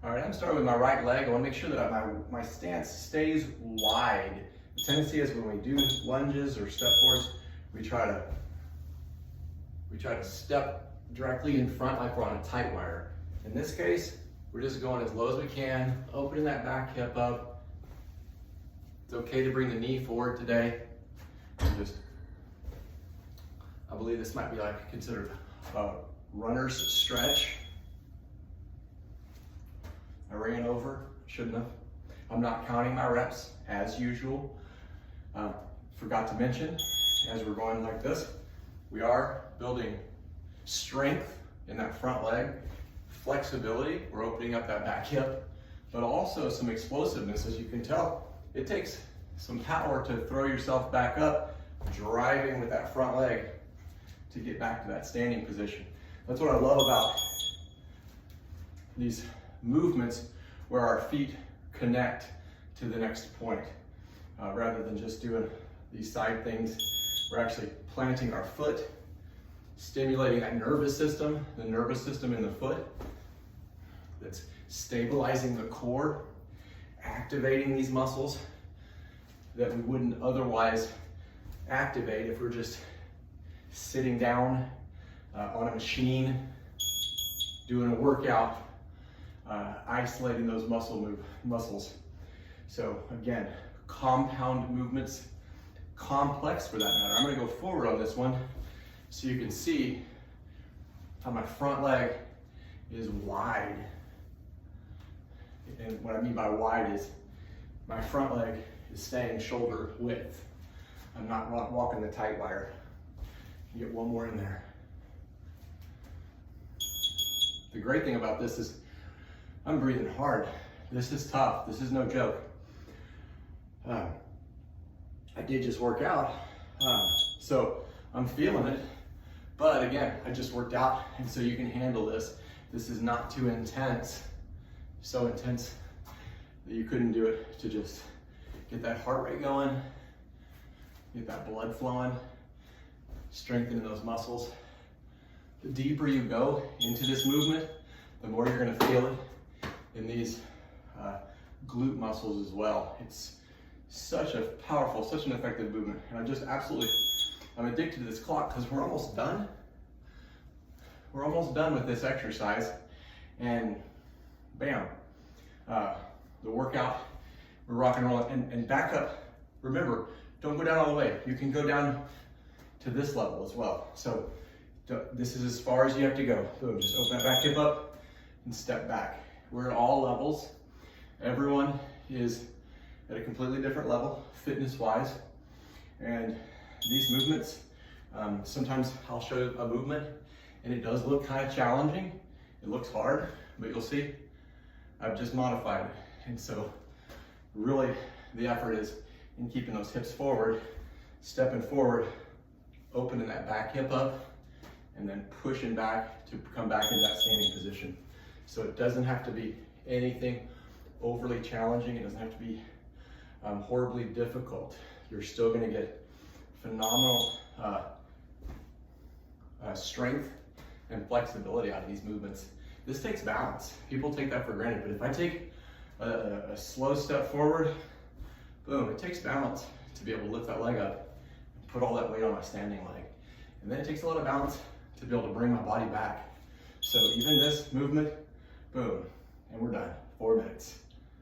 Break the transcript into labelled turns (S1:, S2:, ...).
S1: All right, I'm starting with my right leg. I want to make sure that my stance stays wide. The tendency is when we do lunges or step forwards, we try to step directly in front like we're on a tight wire. In this case, we're just going as low as we can, opening that back hip up. It's okay to bring the knee forward today. I believe this might be like considered a runner's stretch. I ran over, shouldn't have. I'm not counting my reps as usual. Forgot to mention, as we're going like this, we are building strength in that front leg, flexibility, we're opening up that back hip, but also some explosiveness. As you can tell, it takes some power to throw yourself back up, driving with that front leg to get back to that standing position. That's what I love about these movements where our feet connect to the next point. Rather than just doing these side things, we're actually planting our foot, stimulating that nervous system, the nervous system in the foot, that's stabilizing the core, activating these muscles that we wouldn't otherwise activate if we're just sitting down on a machine, doing a workout, isolating those muscles. So again, compound movements, complex for that matter. I'm gonna go forward on this one so you can see how my front leg is wide. And what I mean by wide is my front leg is staying shoulder width. I'm not walking the tight wire. Get one more in there. The great thing about this is I'm breathing hard. This is tough. This is no joke. I did just work out, so I'm feeling it. But again, I just worked out, and so you can handle this. This is not too intense, so intense that you couldn't do it, to just get that heart rate going, get that blood flowing, strengthening those muscles. The deeper you go into this movement, the more you're gonna feel it in these glute muscles as well. It's such a powerful, such an effective movement. And I'm addicted to this clock because we're almost done. We're almost done with this exercise, and bam, the workout, we're rock and roll, and back up. Remember, don't go down all the way. You can go down to this level as well. So this is as far as you have to go. Boom, just open that back hip up and step back. We're at all levels. Everyone is at a completely different level, fitness-wise. And these movements, sometimes I'll show a movement and it does look kind of challenging. It looks hard, but you'll see I've just modified it. And so really the effort is in keeping those hips forward, stepping forward, opening that back hip up, and then pushing back to come back into that standing position. So it doesn't have to be anything overly challenging. It doesn't have to be horribly difficult. You're still gonna get phenomenal strength and flexibility out of these movements. This takes balance. People take that for granted, but if I take a slow step forward, boom, it takes balance to be able to lift that leg up and put all that weight on my standing leg. And then it takes a lot of balance to be able to bring my body back. So even this movement, boom, and we're done. 4 minutes.